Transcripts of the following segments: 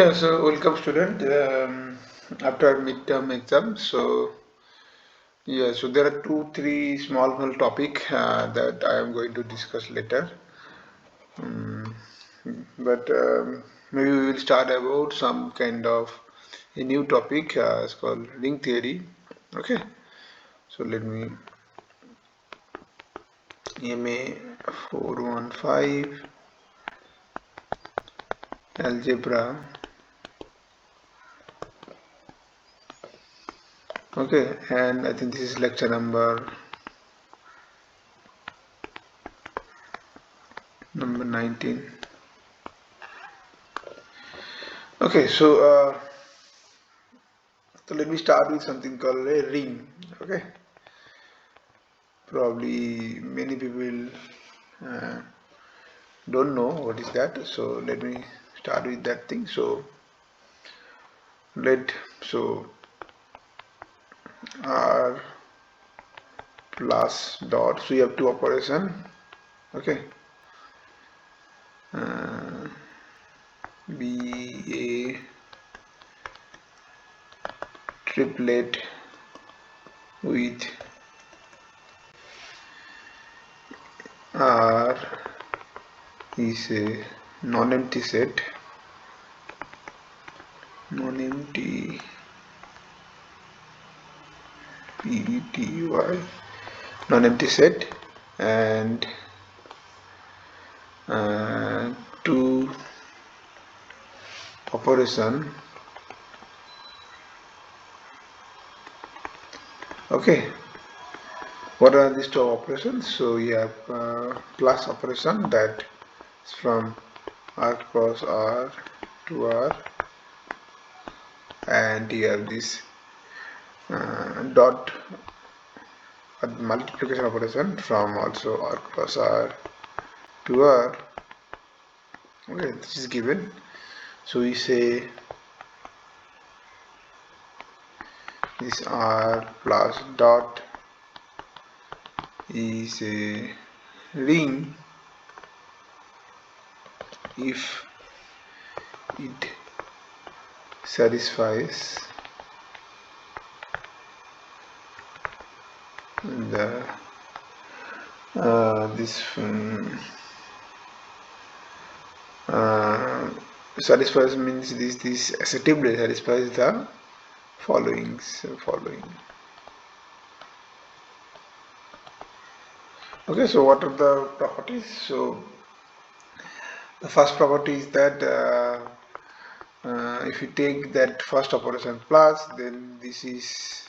Yeah, so welcome student after midterm exam. So yeah, so there are three small topic that I am going to discuss later. Um, but maybe we will start about some kind of a new topic. It's called ring theory. Okay, so let me MA415 Algebra. Okay, and I think this is lecture number 19. Okay, so let me start with something called a ring. Okay, probably many people uh, don't know what is that. So let me start with that thing. Let so R plus dot. So you have two operation. Okay, uh, be a triplet with R is a non-empty set. Non-empty PETY non-empty set and two operation. Okay, what are these two operations? So you have plus operation that is from R cross R to R, and you have this dot multiplication operation from also R cross R to R. Okay, this is given. So we say this R plus dot is a ring if it satisfies the this satisfies means this assertively satisfies the following. Okay, so what are the properties? So the first property is that if you take that first operation plus, then this is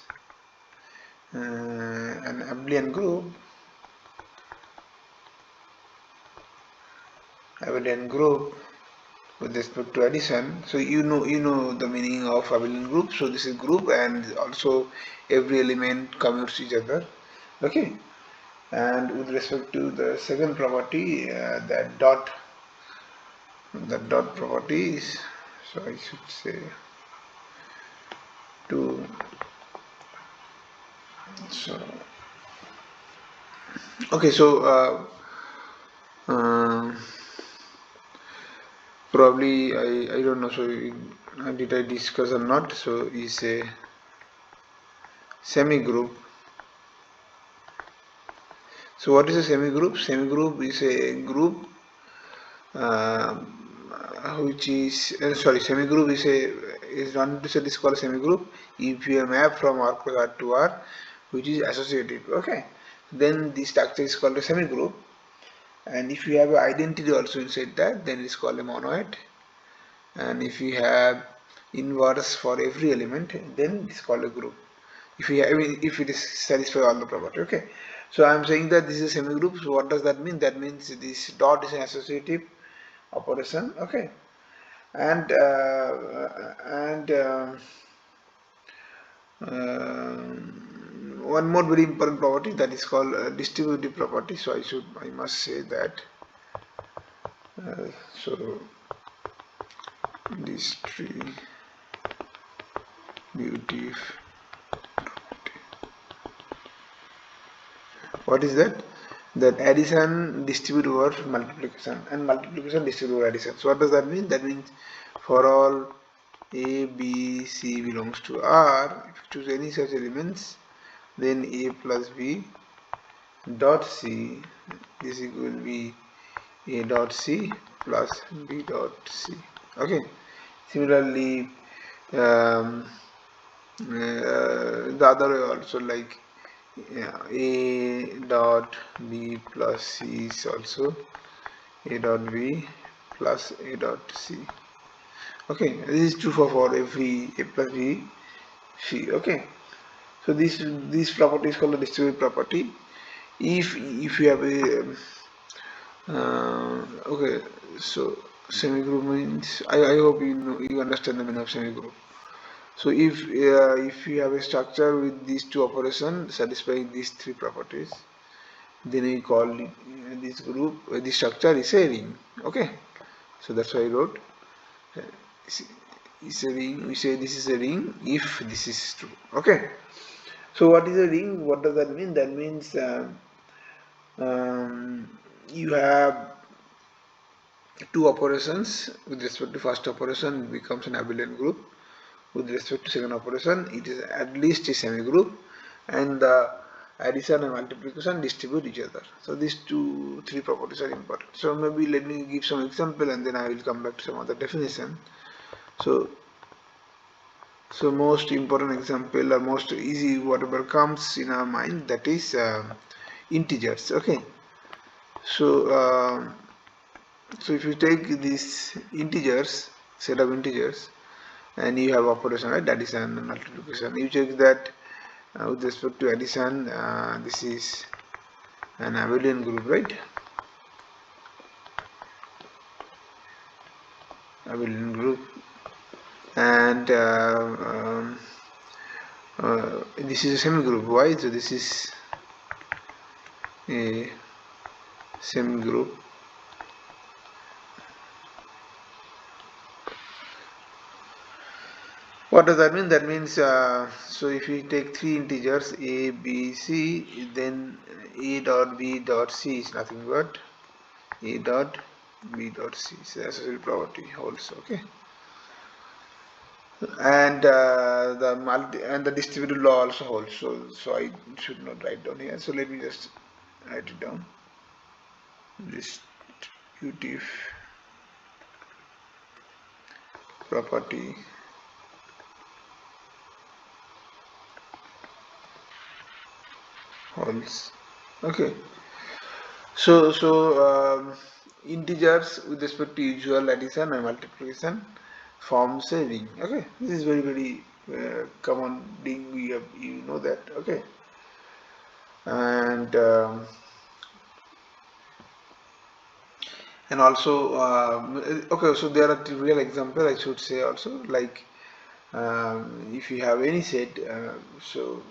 an abelian group with respect to addition. So you know the meaning of abelian group. So this is group, and also every element commutes each other. Okay, and with respect to the second property, that dot property is, so I should say two. So okay, so probably I don't know. So did I discuss or not? So is a semi-group. So what is a semi-group? Semi-group is a group uh, which is semi-group is not set is called semi-group if you map from R plus R to R, which is associative. Okay, then the structure is called a semi-group, and if you have an identity also inside that, then it's called a monoid. And if you have inverse for every element, then it's called a group. If you have, if it is satisfy all the property. Okay, so I'm saying that this is a semi-group. So what does that mean? That means this dot is an associative operation. Okay, and one more very important property, that is called distributive property. So I must say that so distributive. What is that? That addition distribute over multiplication, and multiplication distribute over addition. So what does that mean? That means for all A, B, C belongs to R, if you choose any such elements, then A plus B dot C, this will be A dot C plus B dot C. Okay. Similarly, the other way also, like A dot B plus C is also A dot B plus A dot C. Okay, this is true for every A plus B C. Okay, so this property is called the distributive property. If you have a okay, so semigroup means, I hope you understand the meaning of semigroup. So if you have a structure with these two operations satisfying these three properties, then we call this group, this structure is a ring. Okay, so that's why I wrote is a ring. We say this is a ring if this is true. Okay, so what is a ring? What does that mean? That means you have two operations. With respect to first operation, it becomes an abelian group. With respect to second operation, it is at least a semi-group, and the addition and multiplication distribute each other. So these three properties are important. So maybe let me give some example, and then I will come back to some other definition. So most important example, or most easy, whatever comes in our mind, that is integers. Okay, so so if you take these integers, set of integers, and you have operation, right, addition and multiplication, you check that with respect to addition, this is an abelian group, right? Abelian group, and this is a semi-group. Why? So this is a semi-group. What does that mean? That means so if you take three integers a, b, c, then a dot b dot c is nothing but a dot b dot c. So that's a property also. Okay, and the distributive law also holds. So I should not write down here. So let me just write it down. Distributive property holds. Okay. So integers with respect to usual addition and multiplication forms a ring. Okay, this is very common thing. We have, you know that. Okay, and also okay. So there are trivial example, I should say also, like if you have any set, so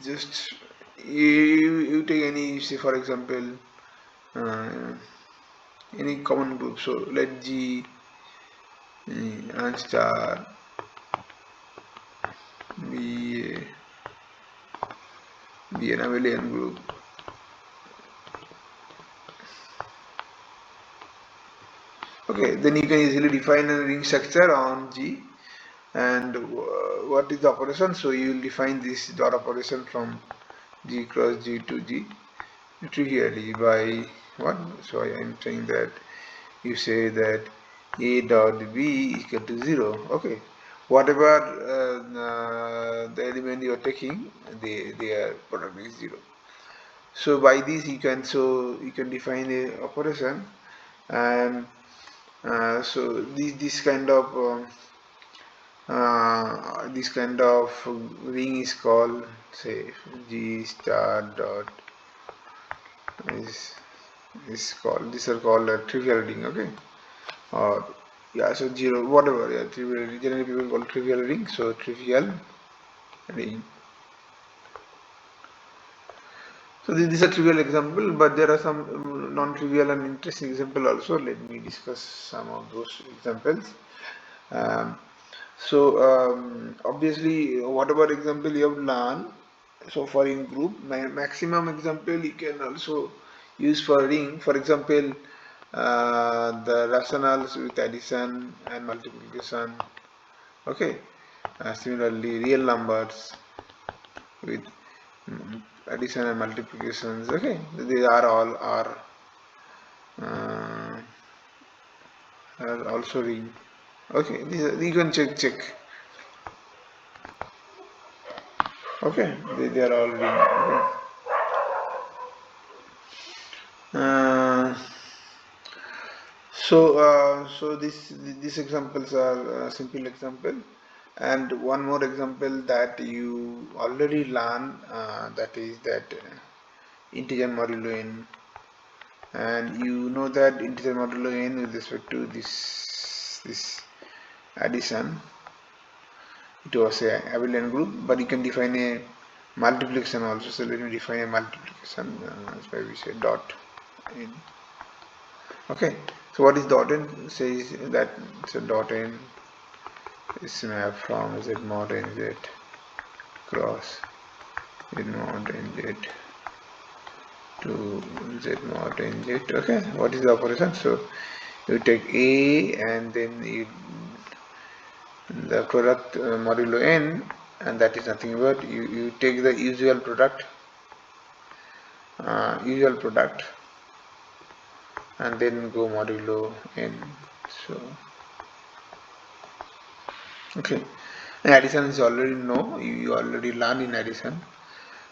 just you take any, say for example, uh, any common group. So let G and star be an abelian group. Okay, then you can easily define a ring structure on G. And what is the operation? So you will define this dot operation from G cross G to G trivially by what? So I am saying that you say that A dot B equal to 0. Okay, whatever the element you are taking, their product is 0. So by this you can define a operation, and so this kind of ring is called, say, G star dot is called, these are called a trivial ring. Okay, or yeah, so 0, whatever, yeah, trivial ring, generally people call trivial ring. So trivial ring. So this is a trivial example, but there are some non-trivial and interesting example also. Let me discuss some of those examples. Um, obviously, whatever example you have learned so far in group, maximum example you can also use for ring. For example, the rationals with addition and multiplication. Okay, similarly real numbers with addition and multiplications. Okay, these are all uh, are also ring. Okay, you can check. Okay, they are all ring. Okay. Uh, so these examples are simple example, and one more example that you already learned, that is that integer modulo n, and you know that integer modulo n with respect to this addition, it was a abelian group, but you can define a multiplication also. So let me define a multiplication. That's why we say dot n. Okay, so what is dot n? Says that it's a dot n is mapped from z mod nz cross z mod nz to z mod nz. Okay, what is the operation? So you take a and then the product modulo n, and that is nothing but you take the usual product and then go modulo n. So okay, and addition is already know, you already learn in addition.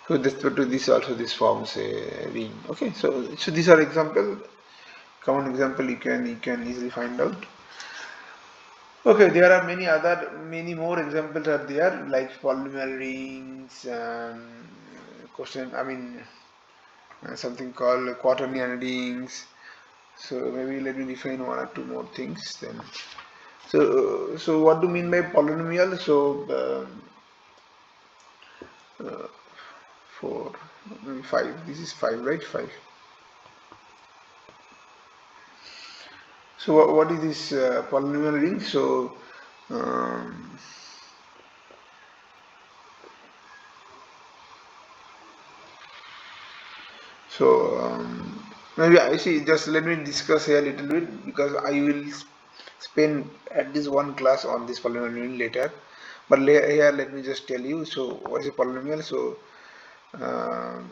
So this also this forms a ring. Okay, so these are example, common example you can easily find out. Okay, there are many more examples are there, like polynomial rings, something called quaternion rings. So maybe let me define one or two more things then. So what do you mean by polynomial? So 4, maybe 5. This is 5, right? 5. So what is this polynomial ring? Um, maybe I see. Just let me discuss here a little bit, because I will spend at least one class on this polynomial ring later. But here let me just tell you. So what is a polynomial? Um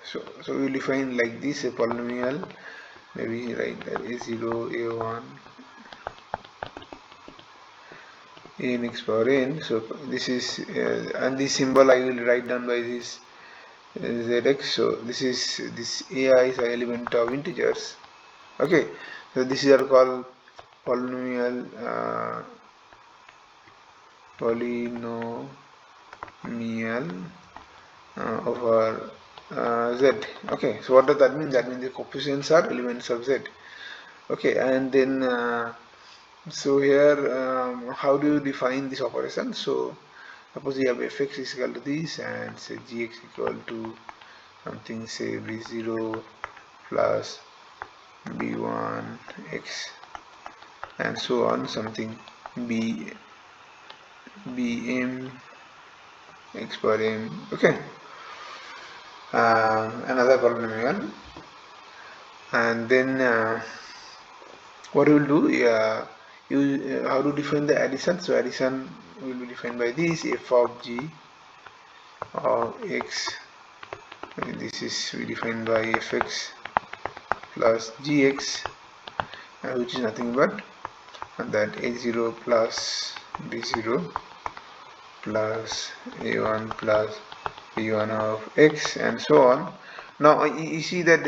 so we will define like this: a polynomial. Maybe write that a0, a1, anx power n. So this is and this symbol I will write down by this zx. So this ai is an element of integers. Okay, so this is are called polynomial over z. Okay, so what does that mean? That means the coefficients are elements of z. Okay, and then so here how do you define this operation? So suppose you have fx is equal to this, and say gx equal to something, say b0 plus b1 x, and so on, something bm x power m. Okay, another polynomial, and then what you will do, how to define the addition? So addition will be defined by this: f of g of x, this is we defined by fx plus gx, which is nothing but that a0 plus b0 plus a1 plus b1 of x, and so on. Now you see that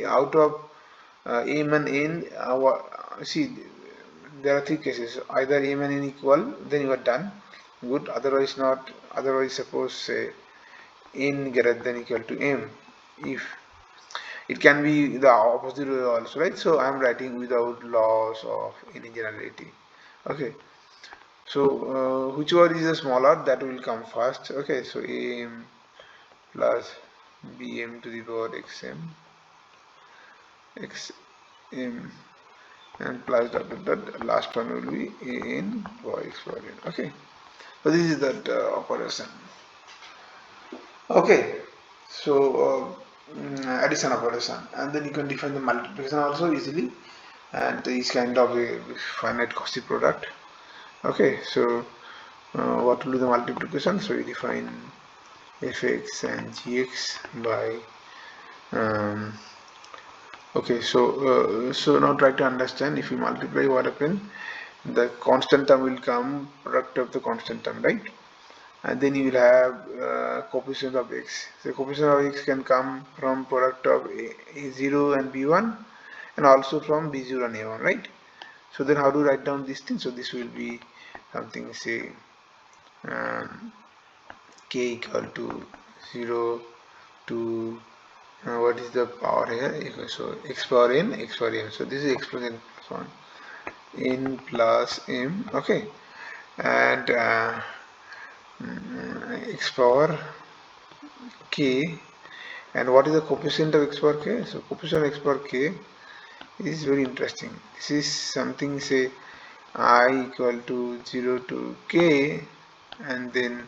out of m and n, see there are three cases: either m and n equal, then you are done, good; otherwise not. Otherwise, suppose say n greater than equal to m, if it can be the opposite way also, right? So I am writing without loss of any generality. Okay, so whichever is the smaller, that will come first. Okay, so am plus bm to the power xm xm, and plus dot, last one will be an power x power n. Okay, so this is that operation. Okay, so addition operation, and then you can define the multiplication also easily, and is kind of a finite Cauchy product. Okay, so what will be the multiplication? So we define fx and gx by okay, so now try to understand. If you multiply, what happens? The constant term will come, product of the constant term, right? And then you will have coefficient of x. So coefficient of x can come from product of a0 and b1, and also from b0 and a1, right? So then how to write down this thing? So this will be something, say k equal to 0 to what is the power here? So x power n. So this is exponent on n plus m. Okay, and x power k. And what is the coefficient of x power k? So coefficient of x power k is very interesting. This is something, say I equal to 0 to k, and then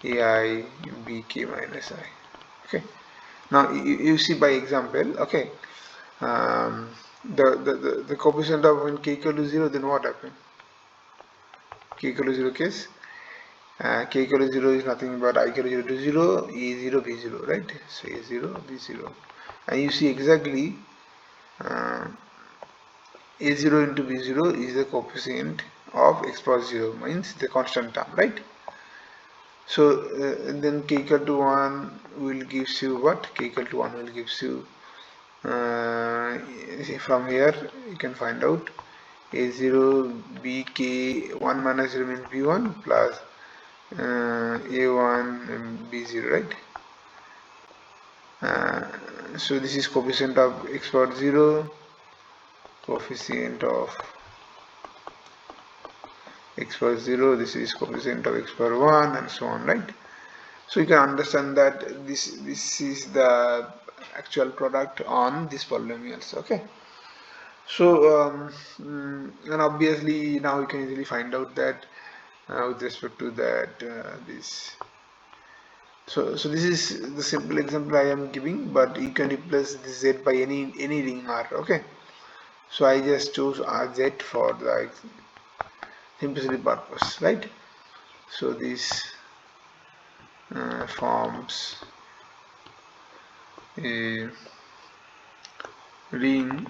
ai bk minus I. Okay, now you see by example. Okay, the coefficient of when k equal to 0, then what happens? K equal to 0 case, k equal to 0 is nothing but I equal to 0 to 0, a0 b0, right? So a0 b0, and you see exactly a0 into b0 is the coefficient of x power 0, means the constant term, right? So then k equal to 1 will gives you what? K equal to 1 will gives you from here you can find out a0 bk 1 minus 0 means b1 plus a1 and b0, right? So this is coefficient of x power 0, coefficient of x power 0, this is coefficient of x power 1, and so on, right? So you can understand that this is the actual product on these polynomials. Okay, so and obviously now you can easily find out that with respect to that this. So this is the simple example I am giving, but you can replace this z by any ring R. Okay, so I just chose z for the simplicity purpose, right? So this forms a ring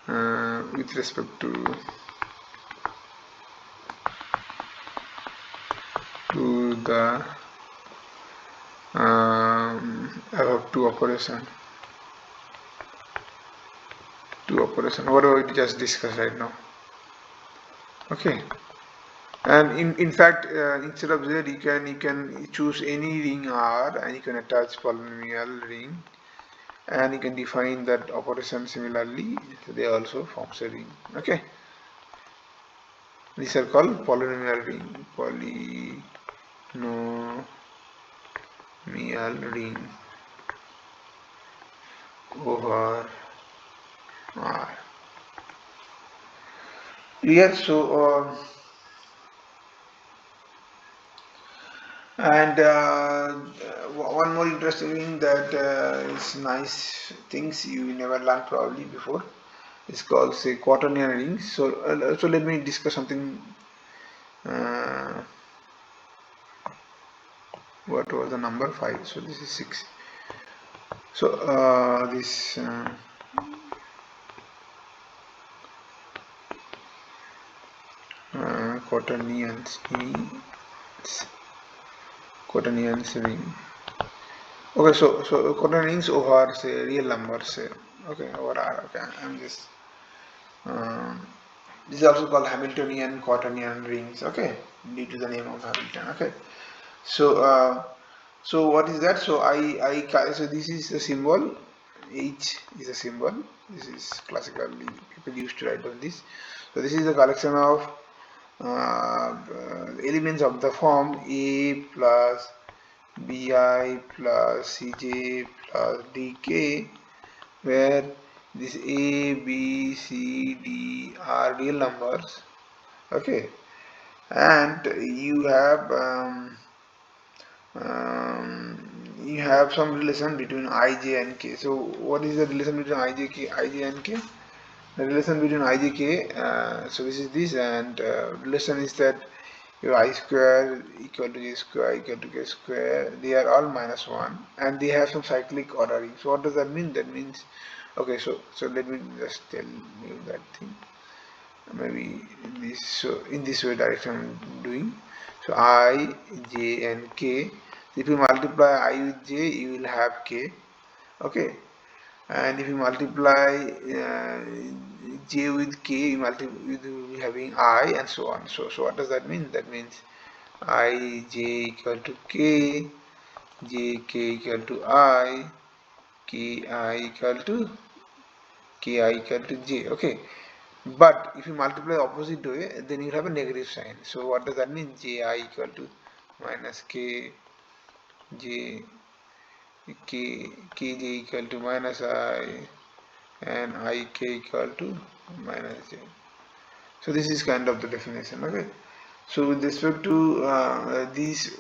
with respect to the above two operation whatever we just discussed right now. Okay, and in fact instead of z you can choose any ring R, and you can attach polynomial ring, and you can define that operation similarly. They also forms a ring. Okay, these are called polynomial ring. Polynomial ring over R. Clear? So and one more interesting thing that is nice things you never learned probably before. It's called, say, Quaternion rings. So so let me discuss something. What was the number 5? So this is 6. So this Quaternions ring. Okay, so Quaternion rings over, say, real numbers, say, okay, over R. Okay, I'm just this is also called Hamiltonian Quaternion rings. Okay, due to the name of Hamilton. Okay, so so what is that? So so this is the symbol. H is a symbol. This is classically people used to write down this. So this is the collection of elements of the form A plus Bi plus Cj plus Dk, where this A, B, C, D are real numbers. Okay, and you have you have some relation between I, J and K. So what is the relation between I, J and K? The relation between I, J, K, so this is this, and relation is that your I square equal to J square equal to K square, they are all -1 and they have some cyclic ordering. So what does that mean? That means, okay, so let me just tell you that thing. Maybe this, so in this way direction I'm doing. So I, J and K. If you multiply I with J, you will have K. Okay, and if you multiply J with K, you will be having I, and so on. So what does that mean? That means I, J equal to K, J, K equal to I, K, I equal to J. Okay, but if you multiply opposite way, then you have a negative sign. So what does that mean? Ji equal to minus k, j, kj equal to minus I, and ik equal to minus j. So this is kind of the definition. Okay. So with respect to these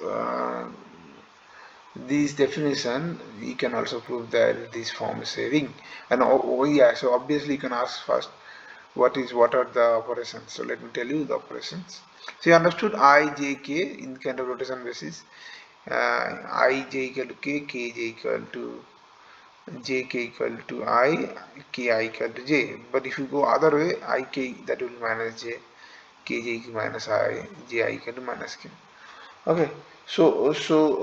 definition, you can also prove that this forms a ring. And yeah, so obviously you can ask first, what are the operations. So let me tell you the operations. So you understood I, J, K in kind of rotation basis. I, J equal to K, K, J equal to J, K equal to I, K, I equal to J. But if you go other way, I, K, that will be minus J, K, J minus I, J, I equal to minus K. Okay. So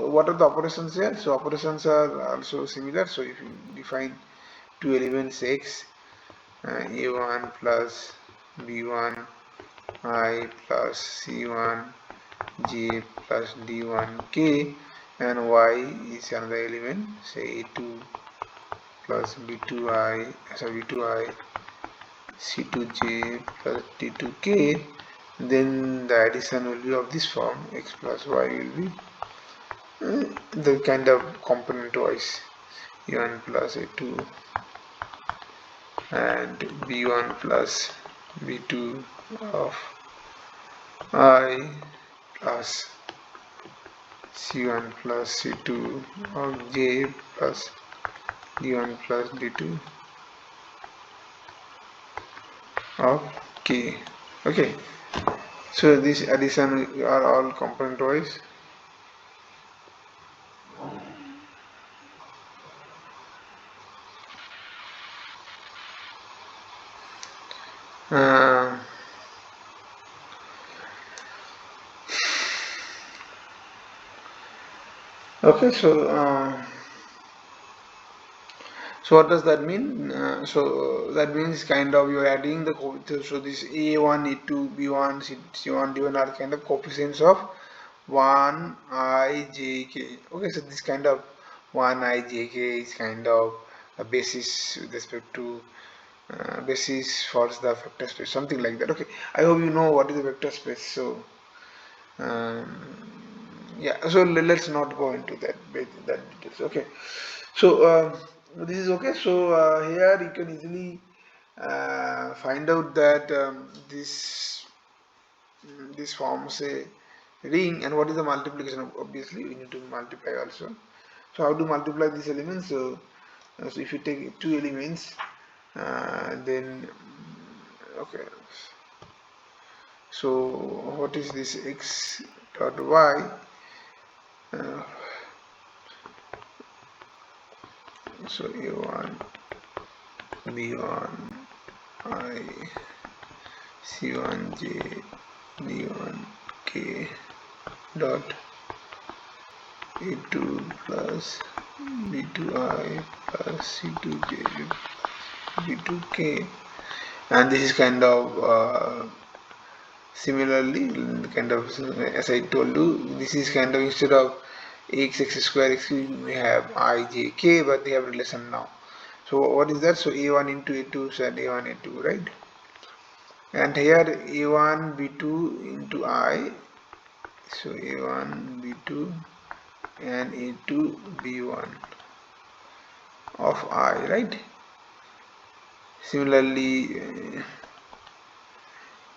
what are the operations here? So operations are also similar. So if you define two elements X, A1 plus B1 I plus C1 J plus D1 K, and Y is another element, say A2 plus B2I, B2I C2J plus D2K, then the addition will be of this form. X plus Y will be the kind of component wise, A1 plus A2 and B1 plus B2 of I plus C1 plus C2 of J plus D1 plus D2 of K. Okay, so this addition are all component wise. Okay, so what does that mean? So that means kind of you are adding the so this A1, A2, B1, C1, D1 are kind of coefficients of 1 I, J, K. Okay, so this kind of 1 I, J, K is kind of a basis with respect to basis for the vector space, something like that. Okay, I hope you know what is the vector space. So yeah, so let's not go into that details. Okay, so this is okay. So here you can easily find out that this forms a ring, and what is the multiplication? Obviously we need to multiply also. So how to multiply these elements? So if you take two elements, then okay, so what is this X dot Y? So A1, B1, I, C1J, D1K dot A2 plus B2I plus C2J B2K, and this is kind of similarly kind of, as I told you, this is kind of instead of x square x we have I, J, K, but they have relation now. So what is that? So A1 into A2 is A1 A2, right? And here A1 B2 into I, so A1 B2 and A2 B1 of I, right? Similarly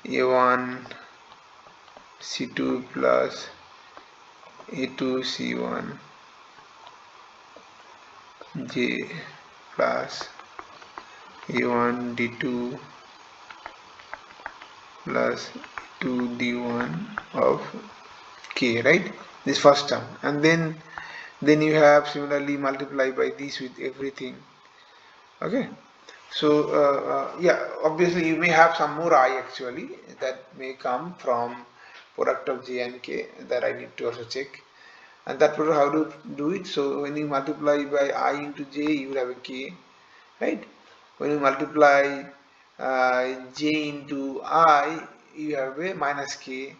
A1 C2 plus A2 C1 j plus a1 d2 plus 2 d1 of k, right? This first term, and then you have similarly multiply by this with everything. Okay, so yeah, obviously you may have some more I actually that may come from product of j and k that I need to also check. And that product, how to do it? So when you multiply by I into j, you will have a k, right? When you multiply j into I, you have a minus k.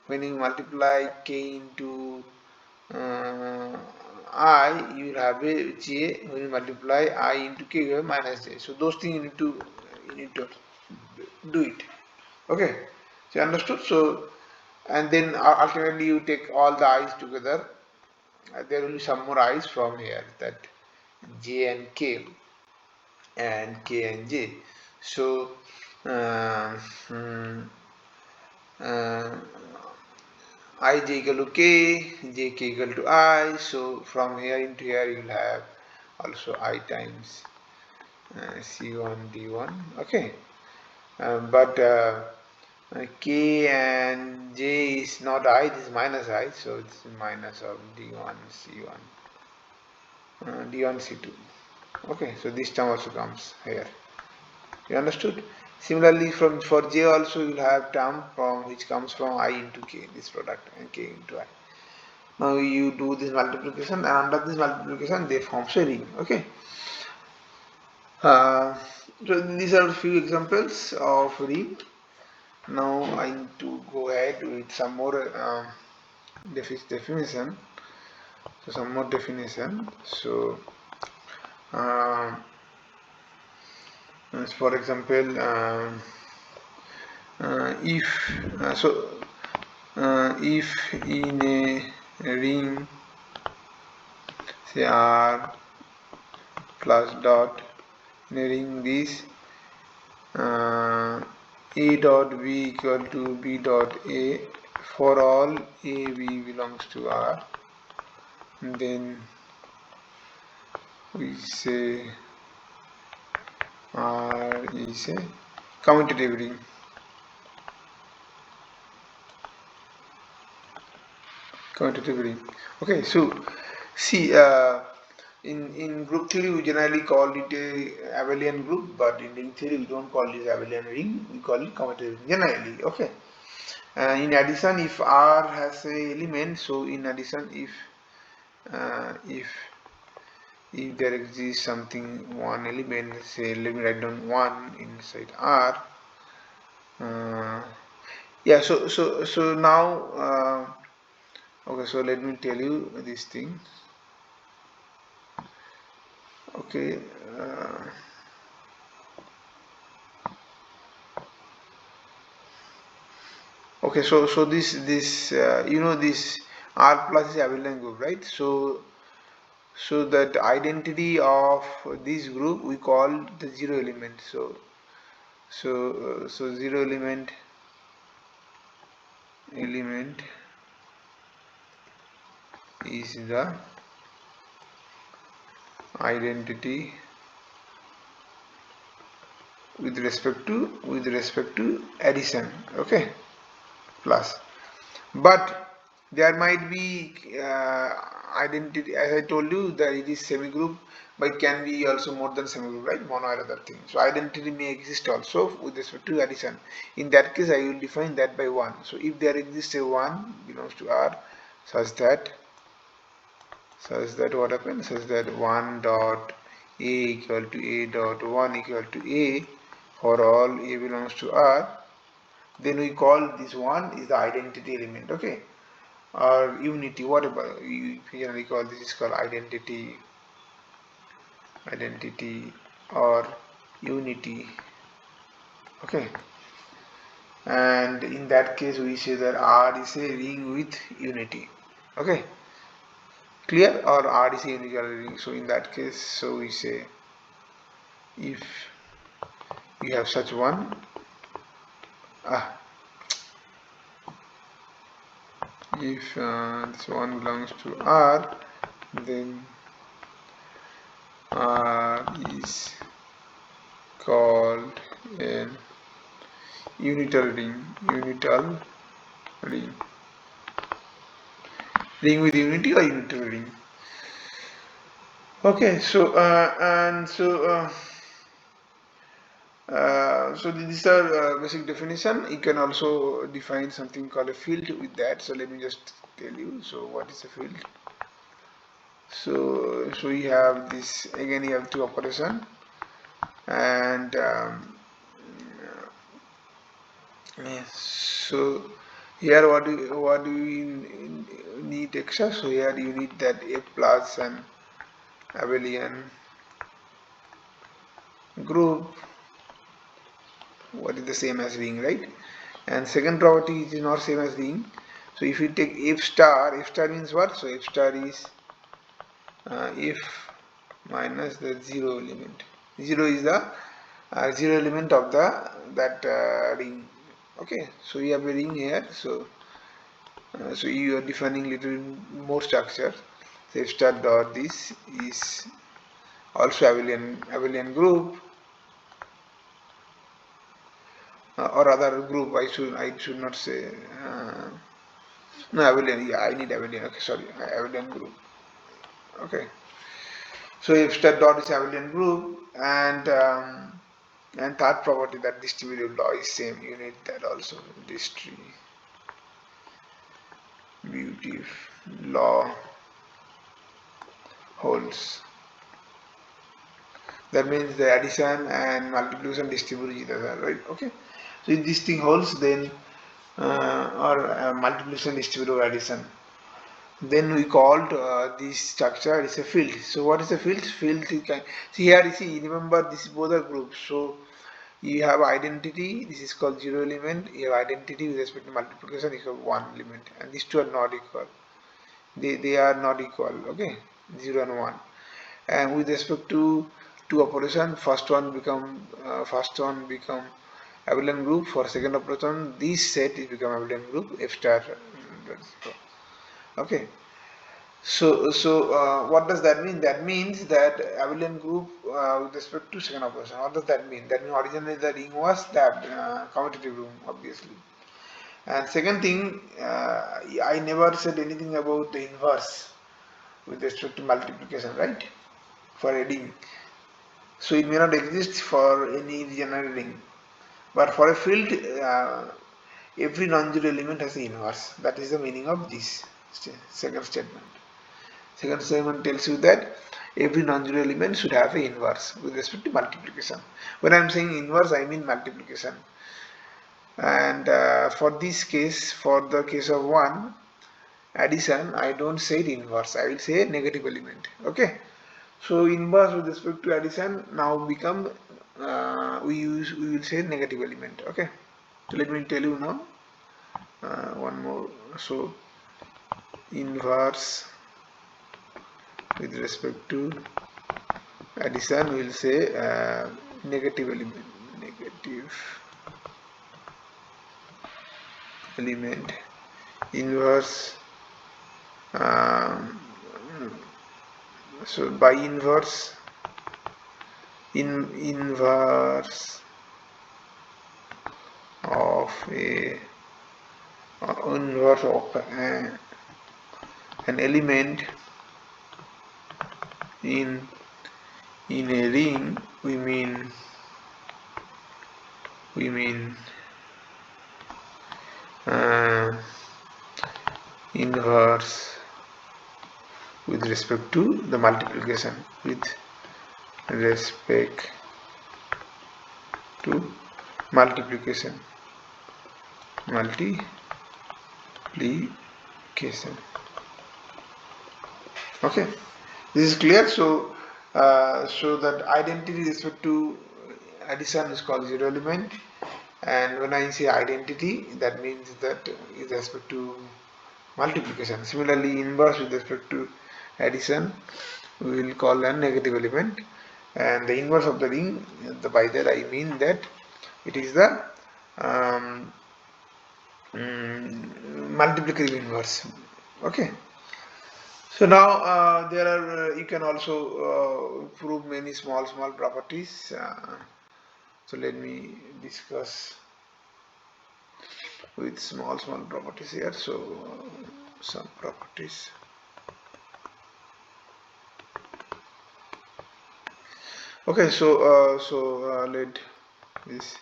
When you multiply k into uh, I, you will have a j. When you multiply I into k, you have minus j. So those things you need to do it. Okay, so you understood. So and then ultimately you take all the i's together. There will be some more i's from here, that j and k and k and j. So uh, mm, uh, I j equal to k, j k equal to I. So from here into here you will have also I times c1 d1. Okay, but k and j is not I, this is minus I, so it's minus of d1 c1 d1 c2. Okay, so this term also comes here. You understood? Similarly, for j also you will have term from which comes from I into k, this product, and k into I. Now you do this multiplication, and under this multiplication they form a ring. Okay. Uh, so these are a few examples of ring. Now I need to go ahead with some more definition. So some more definition. So for example, if if in a ring, say R plus dot, in a ring this A dot B equal to B dot A for all A B belongs to R, then we say R is a commutative ring. Commutative ring. Okay, so see, in group theory we generally call it a abelian group, but in ring theory we don't call it abelian ring, we call it commutative ring generally. Okay. In addition, if R has a element, so in addition, if there exists something, one element, say let me write down 1 inside R. Yeah, so now okay, so let me tell you this thing. Okay, okay, so this you know, this R plus is abelian group, right? So that identity of this group we call the zero element. So zero element is the identity with respect to addition. Okay, plus. But there might be identity, as I told you, that it is semigroup, but it can be also more than semigroup, right? Mono or other thing. So identity may exist also with respect to addition. In that case, I will define that by 1. So if there exists a 1 belongs to R, such that what happens, such that 1 dot A equal to A dot 1 equal to A for all A belongs to R, then we call this one is the identity element. Okay, or unity, whatever you generally call this, is called identity or unity. Okay, and in that case we say that R is a ring with unity. Okay, clear? Or R is a unique ring. So in that case, so we say if you have such one, if this one belongs to R, then is called a unital ring. Ring with unity or unital ring. Okay, so so these are basic definition. You can also define something called a field with that. So let me just tell you. So what is a field? So you have this again. You have two operation, and yes. So here what do you need extra? So here you need that A plus and abelian group. What is the same as ring, right? And second property is not same as ring. So if you take f star means what? So f star is f minus the zero element. Zero is the zero element of the that ring. Okay, so you have a ring here. So you are defining little more structure. So f star dot this is also abelian group. Or other group. I should not say no abelian. Yeah, I need abelian. Okay, sorry, abelian group. Okay, so if star dot is abelian group, and third property, that distributive law is same. You need that also. Distributive law holds. That means the addition and multiplication distribute each other, right? Okay, so if this thing holds, then or multiplication distributive addition, then we called this structure is a field. So what is a field? Field is see here, you see, remember this is both are groups. So you have identity, this is called zero element. You have identity with respect to multiplication, you have one element, and these two are not equal. They are not equal. Okay, 0 and 1. And with respect to two operation, first one become abelian group. For second operation, this set is become abelian group f star. Okay, so what does that mean? That means that abelian group with respect to second operation. What does that mean? That means originally the ring was that commutative ring, obviously. And second thing, I never said anything about the inverse with respect to multiplication, right? For adding. So it may not exist for any general ring, but for a field, every non-zero element has the inverse. That is the meaning of this second statement. Second statement tells you that every non-zero element should have an inverse with respect to multiplication. When I am saying inverse, I mean multiplication. And for this case, for the case of 1, addition, I don't say the inverse, I will say negative element. Okay, so inverse with respect to addition now become we will say negative element. Okay, so let me tell you now one more. So inverse with respect to addition we will say negative element inverse. So by inverse inverse of a inverse of an element in a ring, we mean inverse with respect to the multiplication, with respect to multiplication. Okay, this is clear. So so that identity with respect to addition is called zero element, and when I say identity, that means that with respect to multiplication. Similarly, inverse with respect to addition we will call a negative element, and the inverse of the ring, by that I mean that it is the multiplicative inverse. Okay, So now there are you can also prove many small properties. So let me discuss with small properties here. So some properties. Okay, so let this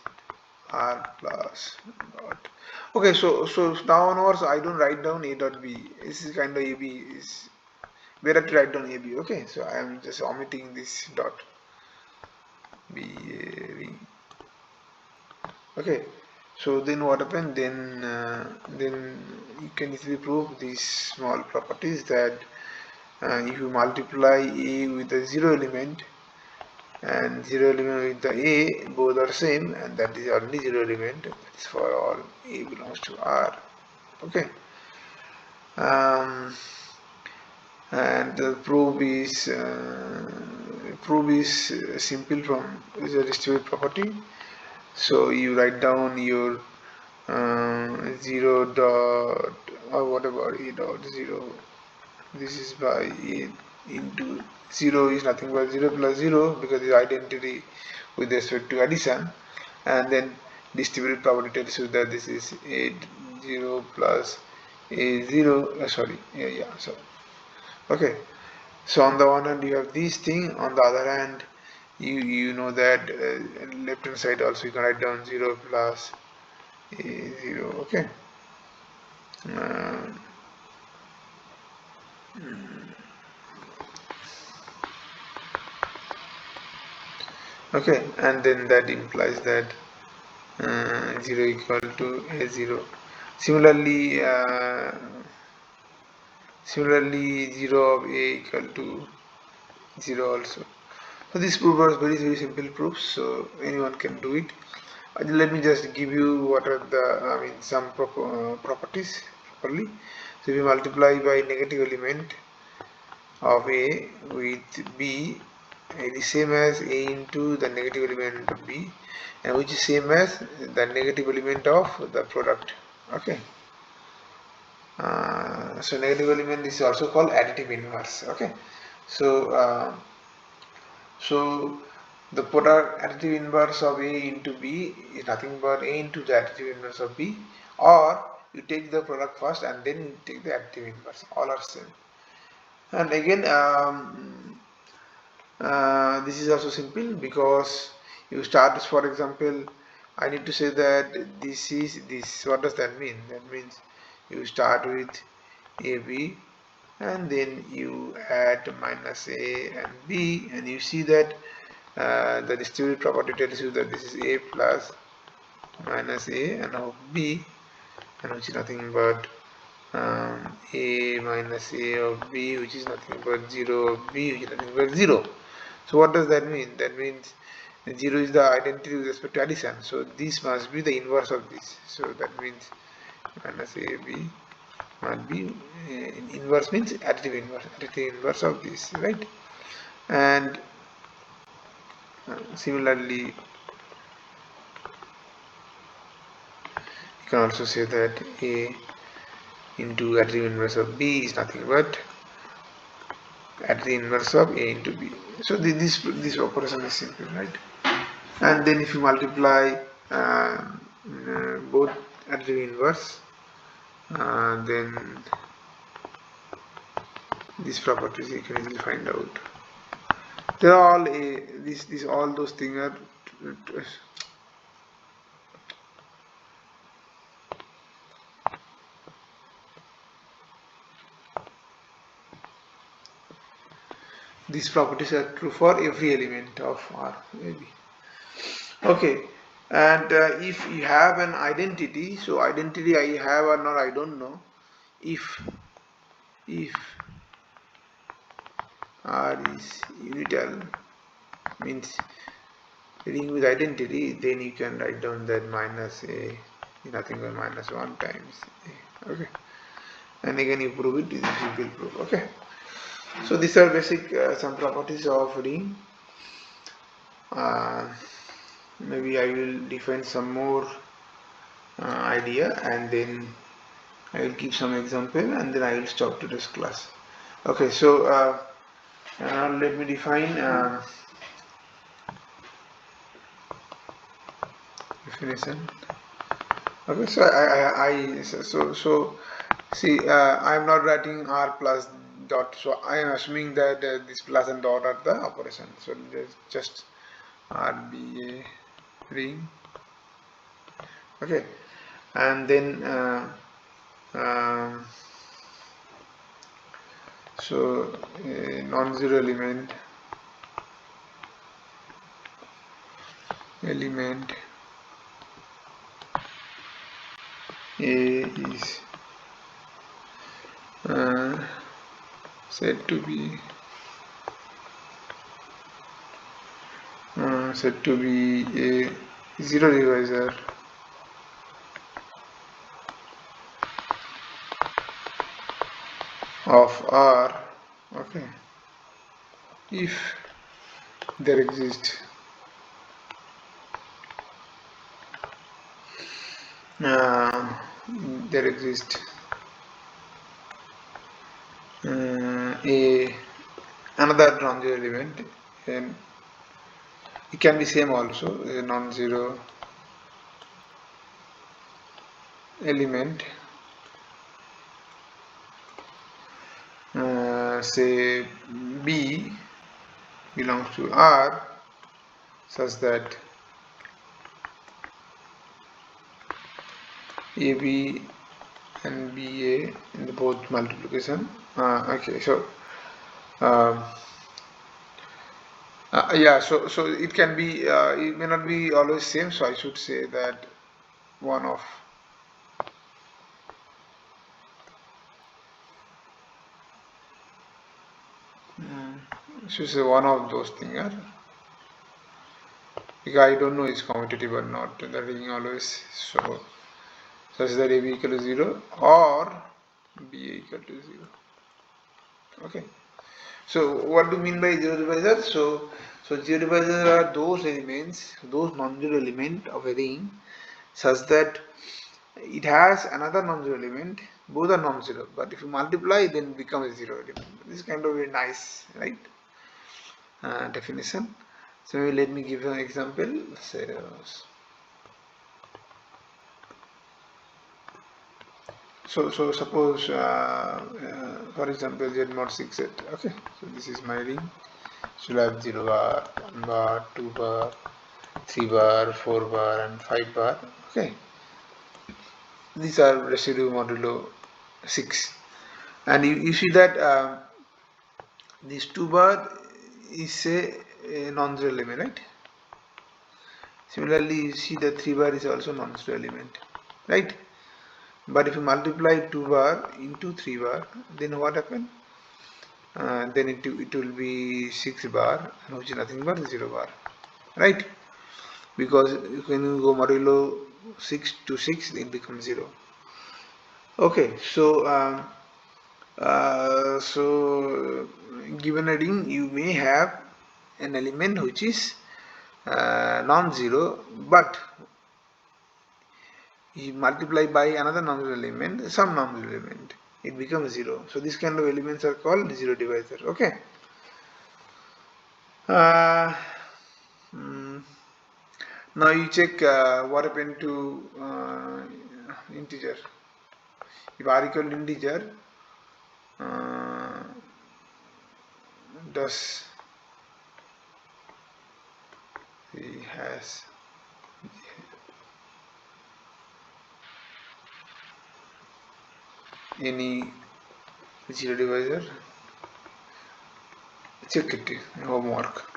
r plus dot. Okay, so now onwards I don't write down a dot b. This is kind of ab is better to write down ab. Okay, so I am just omitting this dot b a b. Okay, so then what happened? Then you can easily prove these small properties that if you multiply a with a zero element and zero element with the a, both are same, and that is only zero element. That's for all a belongs to r. Okay, um, and the proof is simple from is a distributive property. So you write down your 0 dot or what about a dot 0. This is by a into 0 is nothing but 0 plus 0 because it's identity with respect to addition, and then distributive property tells you that this is a 0 plus a 0 sorry yeah so okay. So on the one hand you have this thing, on the other hand you know that left hand side also you can write down 0 plus a 0. Okay, uh, okay, and then that implies that 0 equal to a 0. Similarly, 0 of a equal to 0 also. So this proof was very simple proofs, so anyone can do it. Let me just give you what are the some properties properly. So if you multiply by negative element of a with b, it is same as a into the negative element of b, and which is same as the negative element of the product. Okay, so negative element is also called additive inverse. Okay, so so the product additive inverse of a into b is nothing but a into the additive inverse of b, or you take the product first and then you take the additive inverse, all are same. And again this is also simple because you start, for example, I need to say that this is this. What does that mean? That means you start with AB and then you add minus A and B, and you see that the distributive property tells you that this is A plus minus A and of B, and which is nothing but A minus A of B, which is nothing but 0 of B, which is nothing but 0. So what does that mean? That means 0 is the identity with respect to addition, so this must be the inverse of this. So that means minus AB must be inverse means additive inverse of this, right? And similarly you can also say that A into additive inverse of B is nothing but additive inverse of A into B. So this operation is simple, right? And then if you multiply both additive inverse, then these properties you can easily find out. They are all these all those things are these properties are true for every element of R maybe. Okay, and if you have an identity, so identity I have or not I don't know. If R is unital means dealing with identity, then you can write down that minus A is nothing but minus 1 times A. Okay, and again you prove it, this is simple proof. Okay, so these are basic some properties of ring. Maybe I will define some more idea, and then I will give some example, and then I will stop today's class. Okay, so now let me define definition. Okay, so so see, I am not writing r plus dot, so I am assuming that this plus and dot are the operation. So let's just r be a ring. Okay, and then so a non-zero element A is said to be a zero divisor of R, okay, if there exists uh, there exists a another non-zero element, and it can be same also, a non-zero element, say B belongs to R, such that AB and BA in the both multiplication. Okay, so yeah, so it can be, it may not be always same, so I should say that one of should say one of those things, yeah? Because I don't know it's commutative or not, that is always, so such that AB equal to 0 or BA equal to 0. Okay, so what do you mean by zero divisor? So zero divisor are those elements, those non-zero element of a ring such that it has another non-zero element, both are non-zero, but if you multiply then it becomes a zero element. This is kind of very nice, right? Definition. So let me give an example. So suppose for example z mod 6z. Okay, so this is my ring. So I have 0 bar, 1 bar, 2 bar, 3 bar, 4 bar and 5 bar. Okay, these are residue modulo 6, and you see that this 2 bar is a non-zero element, right? Similarly, you see the 3 bar is also non-zero element, right? But if you multiply 2 bar into 3 bar, then what happens? Then it will be 6 bar, which is nothing but 0 bar, right? Because when you go modulo 6 to 6, it becomes 0. Okay, so given a ring, you may have an element which is non-zero, but you multiply by another non-zero element, some non-zero element, it becomes 0. So this kind of elements are called zero divisor. Okay. Uh, mm, Now you check what happened to integer. If r equal to integer, does he has any zero divisor? Check it, homework.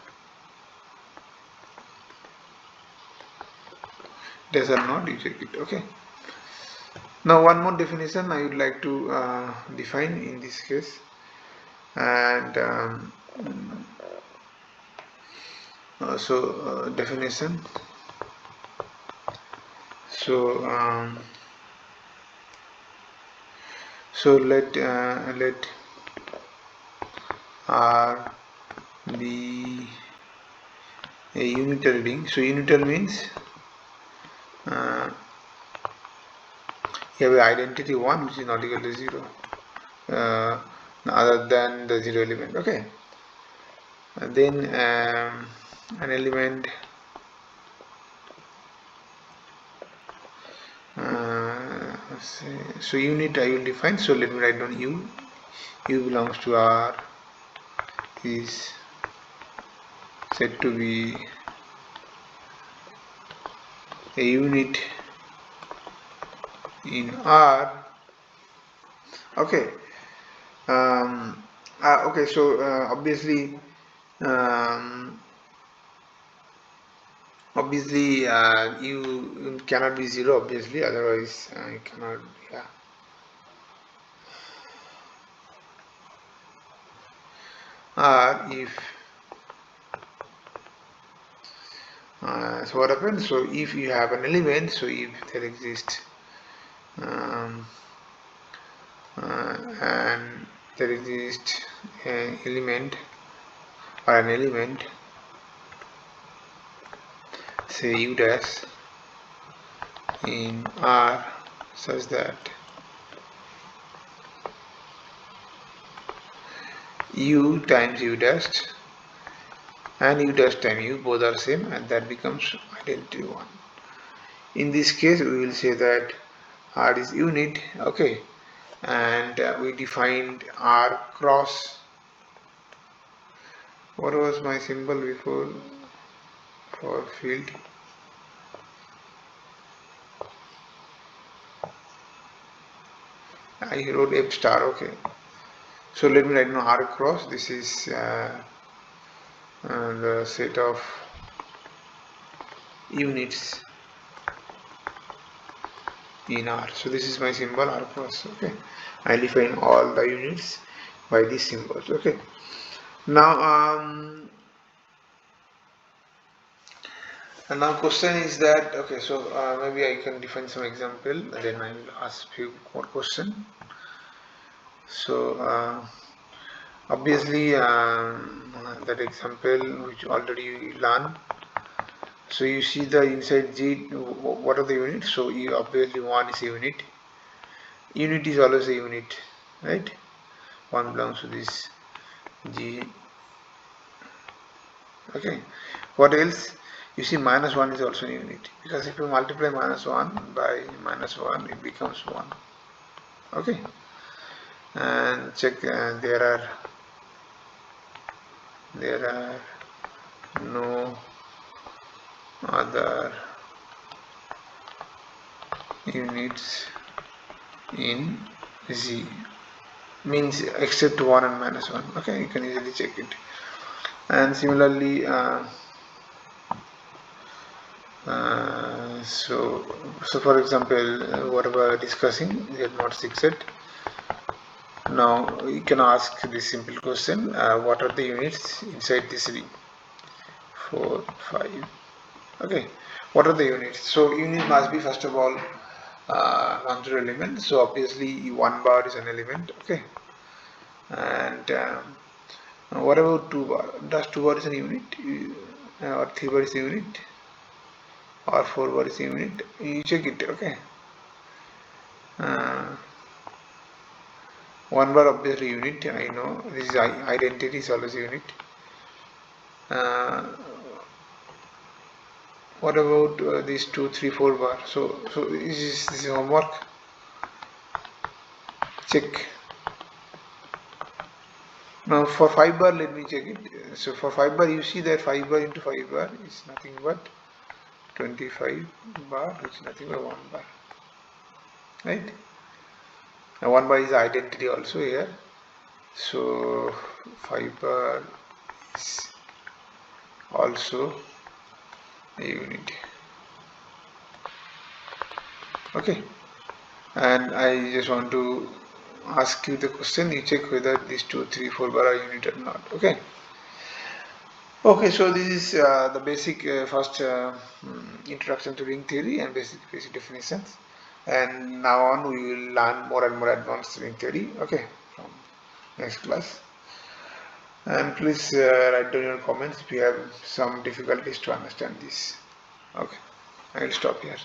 Does or not, you check it. Okay. Now one more definition I would like to define in this case, and definition. So let R be a unitary ring. So unitary means you have identity 1 which is not equal to 0. other than the zero element. Okay, and then an element so unit I will define. So let me write down u belongs to R is said to be a unit in R. Okay. Okay, so obviously you cannot be zero, obviously, otherwise you cannot. Yeah. If so what happens, so if you have an element, so if there exists and there exists an element or an element, say u dash in R such that u times u dash and u dash times u both are same, and that becomes identity 1. In this case we will say that R is unit. Okay, and we defined R cross. What was my symbol before for field? I wrote F star. Okay, so let me write now R cross. This is the set of units in R. So this is my symbol R cross. Okay, I define all the units by these symbols. Okay, now and now question is that, okay, so maybe I can define some example, then I will ask few more question. So obviously that example which already learned. So you see the inside G, what are the units? So you obviously 1 is a unit. Unit is always a unit, right? 1 belongs to this G. Okay. What else? You see minus 1 is also a unit, because if you multiply minus 1 by minus 1, it becomes 1. Okay. And check, there are no other units in Z, means except 1 and minus 1. Okay, you can easily check it. And similarly so for example, whatever we are discussing, we are not fixed. Now you can ask this simple question, what are the units inside this ring? 4, 5. Okay, what are the units? So unit must be first of all non-zero element. So obviously 1 bar is an element. Okay, and what about 2 bar? Does 2 bar is a unit, or 3 bar is a unit, or 4 bar is a unit? You check it. Okay, 1 bar obviously unit. I know this is identity is always unit. What about these 2, 3, 4 bar? So this is homework. Check. Now for 5 bar, let me check it. So for 5 bar, you see that 5 bar into 5 bar is nothing but 25 bar, which is nothing but 1 bar, right? Now 1 bar is identity also here. So 5 bar is also a unit. Okay, and I just want to ask you the question, you check whether these 2, 3, 4 bar are unit or not. Okay. Okay, so this is the basic first introduction to ring theory and basic definitions, and now on we will learn more and more advanced ring theory. Okay, from next class. And please write down your comments if you have some difficulties to understand this. Okay, I will stop here.